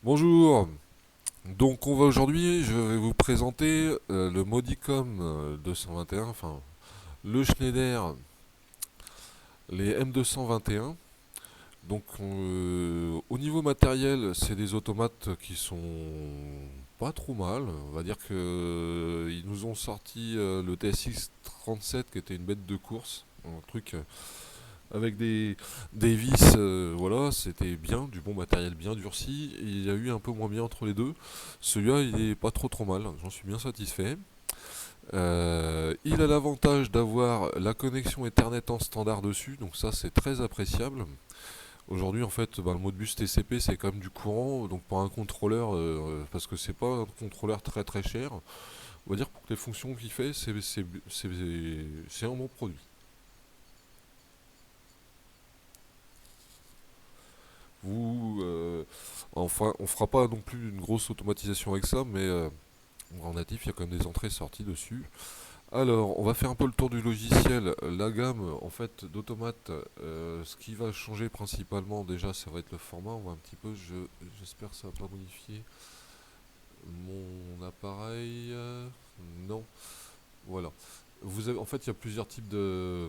Bonjour, donc on va aujourd'hui, je vais vous présenter le Modicom 221, enfin le Schneider, les M221. Donc au niveau matériel, c'est des automates qui sont pas trop mal. On va dire que ils nous ont sorti le TSX 37 qui était une bête de course, un truc avec des vis, voilà, c'était bien, du bon matériel bien durci. Et il y a eu un peu moins bien entre les deux. Celui-là, il est pas trop trop mal, j'en suis bien satisfait. Il a l'avantage d'avoir la connexion Ethernet en standard dessus, donc ça c'est très appréciable. Aujourd'hui, en fait, le Modbus TCP c'est quand même du courant, donc pour un contrôleur, parce que c'est pas un contrôleur très très cher, on va dire pour les fonctions qu'il fait, c'est un bon produit. Vous, enfin, on fera pas non plus une grosse automatisation avec ça, mais en natif, il y a quand même des entrées et sorties dessus. Alors, on va faire un peu le tour du logiciel. La gamme, en fait, d'automates, ce qui va changer principalement, déjà, ça va être le format. On va un petit peu, j'espère que ça va pas modifier mon appareil. Non, voilà. En fait, il y a plusieurs types de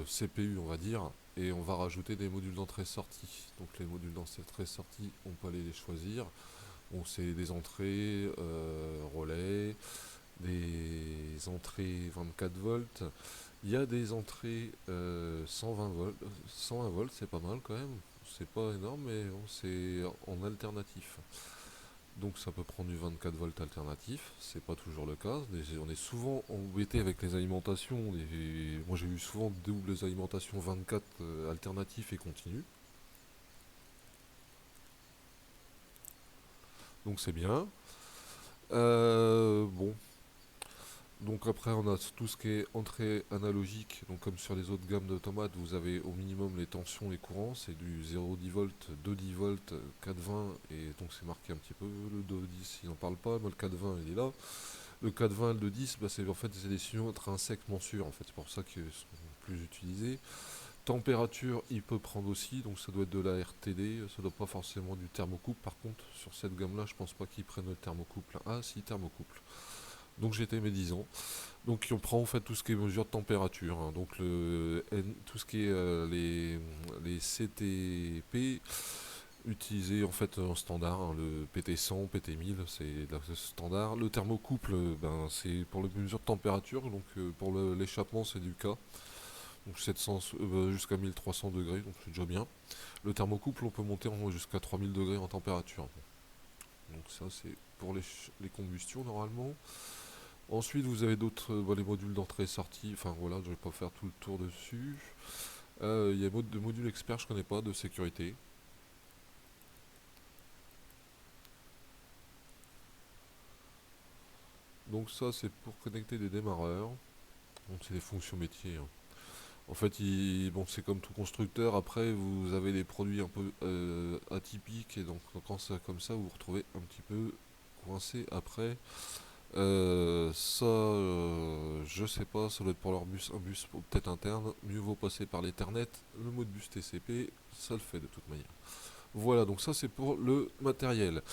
CPU, on va dire, et on va rajouter des modules d'entrée-sortie. Donc les modules d'entrée-sortie, on peut aller les choisir. Bon, c'est des entrées relais, des entrées 24 volts. Il y a des entrées 120 volts. 120 volts, c'est pas mal quand même. C'est pas énorme, mais bon, c'est en alternatif. Donc ça peut prendre du 24 volts alternatif, c'est pas toujours le cas. On est souvent embêté avec les alimentations. Moi j'ai eu souvent doubles alimentations 24 alternatifs et continu. Donc c'est bien. Bon, donc après on a tout ce qui est entrée analogique. Donc comme sur les autres gammes d'automates, vous avez au minimum les tensions et courants. C'est du 0,10 volts, 2,10 volts, 4,20 et donc c'est marqué un petit peu le 2,10. Il n'en parle pas, mais le 4,20 il est là. Le 4,20 et le 2,10, bah, c'est en fait c'est des signaux intrinsèquement sûrs. En fait, c'est pour ça qu'ils sont plus utilisés. Température, il peut prendre aussi, donc ça doit être de la RTD, ça doit pas forcément du thermocouple. Par contre, sur cette gamme-là, je pense pas qu'ils prennent le thermocouple. Ah, si, thermocouple. Donc j'étais médisant. Donc on prend en fait tout ce qui est mesure de température, hein. Donc tout ce qui est les CTP utilisés en fait en standard, hein. Le PT100, PT1000, c'est standard. Le thermocouple, ben, c'est pour la mesure de température, donc pour l'échappement c'est du K. Donc 700 jusqu'à 1300 degrés, donc c'est déjà bien. Le thermocouple, on peut monter jusqu'à 3000 degrés en température. Donc ça, c'est pour les combustions normalement. Ensuite, vous avez d'autres, les modules d'entrée et sortie. Enfin voilà, je vais pas faire tout le tour dessus. Il y a de modules experts, je connais pas, de sécurité. Donc ça, c'est pour connecter des démarreurs. Donc c'est des fonctions métiers, hein. En fait, bon, c'est comme tout constructeur. Après, vous avez des produits un peu atypiques et donc quand c'est comme ça, vous vous retrouvez un petit peu coincé après. Ça, je sais pas, ça doit être pour leur bus, un bus peut-être interne. Mieux vaut passer par l'Ethernet. Le mot de bus TCP, ça le fait de toute manière. Voilà, donc ça c'est pour le matériel.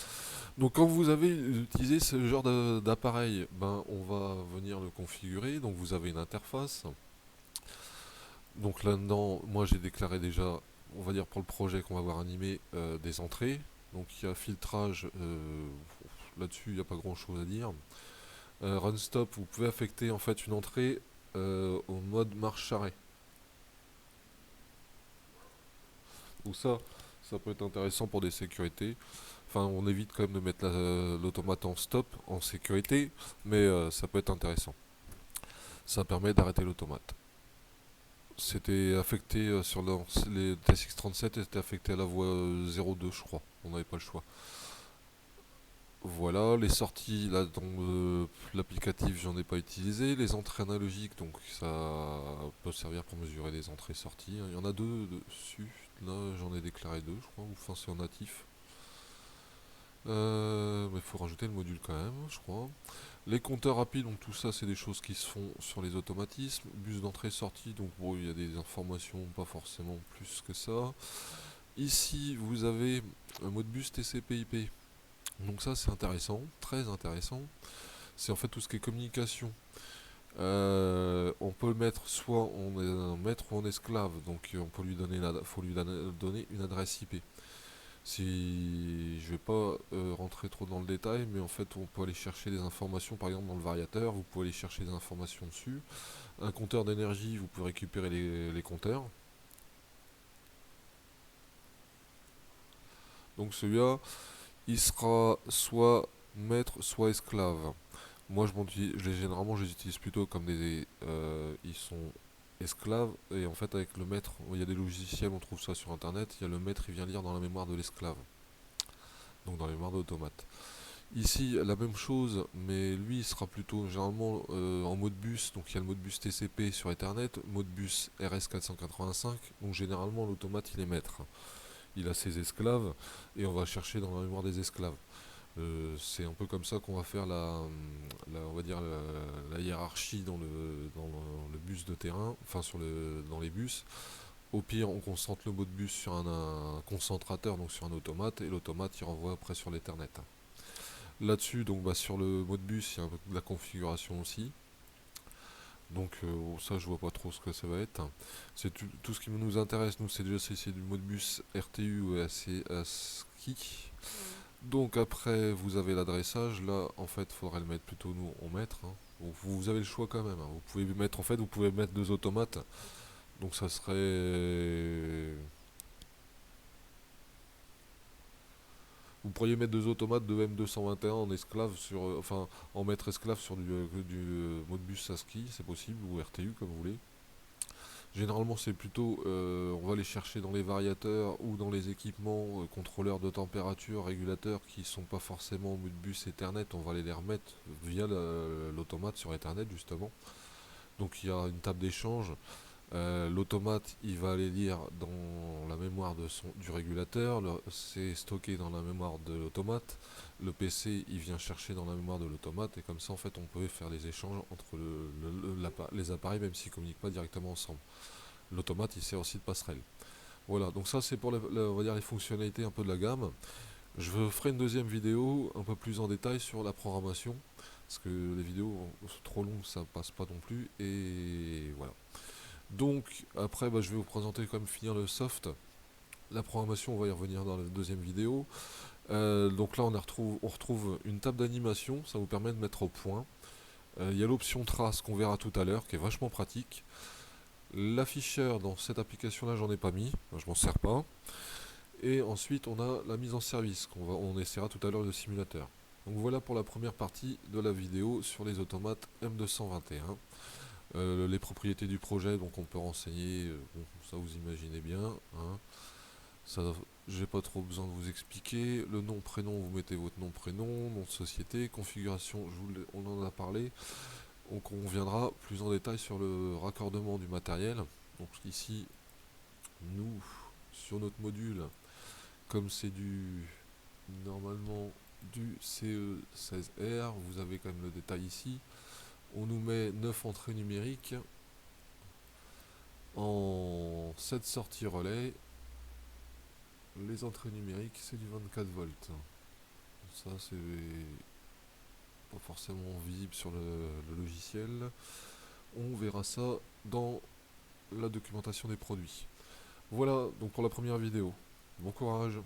Donc quand vous avez utilisé ce genre d'appareil, ben on va venir le configurer. Donc vous avez une interface. Donc là-dedans, moi j'ai déclaré déjà, on va dire pour le projet qu'on va voir animé, des entrées. Donc il y a filtrage, là-dessus il n'y a pas grand-chose à dire. Run stop, vous pouvez affecter en fait une entrée au mode marche-arrêt. Ou ça peut être intéressant pour des sécurités. Enfin, on évite quand même de mettre l'automate en stop, en sécurité, mais ça peut être intéressant. Ça permet d'arrêter l'automate. C'était affecté sur les TSX37, c'était affecté à la voie 02, je crois. On n'avait pas le choix. Voilà, les sorties, là, dans l'applicatif, j'en ai pas utilisé. Les entrées analogiques, donc ça peut servir pour mesurer les entrées-sorties. Il y en a deux dessus. Là, j'en ai déclaré deux, je crois. Enfin, c'est en natif. Mais il faut rajouter le module quand même, je crois. Les compteurs rapides, donc tout ça, c'est des choses qui se font sur les automatismes. Bus d'entrée-sortie, donc bon, il y a des informations, pas forcément plus que ça. Ici, vous avez un Modbus TCP/IP. Donc ça c'est intéressant, très intéressant. C'est en fait tout ce qui est communication. On peut le mettre soit en maître ou en esclave, donc on peut lui donner faut lui donner une adresse IP. Si je vais pas rentrer trop dans le détail, mais en fait on peut aller chercher des informations, par exemple dans le variateur, vous pouvez aller chercher des informations dessus. Un compteur d'énergie, vous pouvez récupérer les compteurs. Donc celui-là, il sera soit maître, soit esclave. Moi, généralement, je les utilise plutôt comme ils sont esclaves. Et en fait, avec le maître, il y a des logiciels, on trouve ça sur Internet. Il y a le maître, il vient lire dans la mémoire de l'esclave. Donc dans la mémoire de l'automate. Ici, la même chose, mais lui, il sera plutôt généralement en mode bus. Donc il y a le mode bus TCP sur Ethernet, mode bus RS485. Donc généralement, l'automate, il est maître. Il a ses esclaves et on va chercher dans la mémoire des esclaves. C'est un peu comme ça qu'on va faire on va dire la hiérarchie dans le bus de terrain, enfin dans les bus. Au pire, on concentre le mot de bus sur un concentrateur, donc sur un automate, et l'automate il renvoie après sur l'Ethernet. Là-dessus, donc sur le mot de bus, il y a un peu de la configuration aussi. Donc ça, je vois pas trop ce que ça va être. C'est tout ce qui nous intéresse, nous, c'est déjà c'est du mode bus RTU ou ASCII. Donc après, vous avez l'adressage. Là, en fait, il faudrait le mettre plutôt nous en maître, hein. Vous avez le choix quand même, hein. Vous pouvez mettre, en fait, vous pouvez mettre deux automates. Donc ça serait, vous pourriez mettre deux automates de M221 en esclave enfin, en maître esclave sur du Modbus ASCII, c'est possible, ou RTU comme vous voulez. Généralement, c'est plutôt, on va les chercher dans les variateurs ou dans les équipements contrôleurs de température, régulateurs qui sont pas forcément en Modbus Ethernet. On va aller les remettre via l'automate sur Ethernet justement. Donc il y a une table d'échange. L'automate, il va aller lire dans la mémoire du régulateur. C'est stocké dans la mémoire de l'automate. Le PC, il vient chercher dans la mémoire de l'automate. Et comme ça, en fait, on peut faire les échanges entre les appareils, même s'ils ne communiquent pas directement ensemble. L'automate, il sert aussi de passerelle. Voilà, donc ça, c'est pour on va dire les fonctionnalités un peu de la gamme. Je ferai une deuxième vidéo un peu plus en détail sur la programmation. Parce que les vidéos trop longues, ça passe pas non plus. Et voilà. Donc après je vais vous présenter quand même finir le soft. La programmation, on va y revenir dans la deuxième vidéo. Donc là on retrouve une table d'animation, ça vous permet de mettre au point. Il y a l'option trace qu'on verra tout à l'heure qui est vachement pratique. L'afficheur dans cette application là j'en ai pas mis, je m'en sers pas. Et ensuite on a la mise en service on essaiera tout à l'heure le simulateur. Donc voilà pour la première partie de la vidéo sur les automates M221. Les propriétés du projet, donc on peut renseigner, bon, ça vous imaginez bien, hein. Ça, j'ai pas trop besoin de vous expliquer. Le nom, prénom, vous mettez votre nom, prénom, nom de société, configuration, on en a parlé. Donc on viendra plus en détail sur le raccordement du matériel. Donc ici, nous, sur notre module, comme c'est normalement du CE16R, vous avez quand même le détail ici. On nous met 9 entrées numériques en 7 sorties relais. Les entrées numériques, c'est du 24 volts. Ça, c'est pas forcément visible sur le logiciel. On verra ça dans la documentation des produits. Voilà donc pour la première vidéo. Bon courage!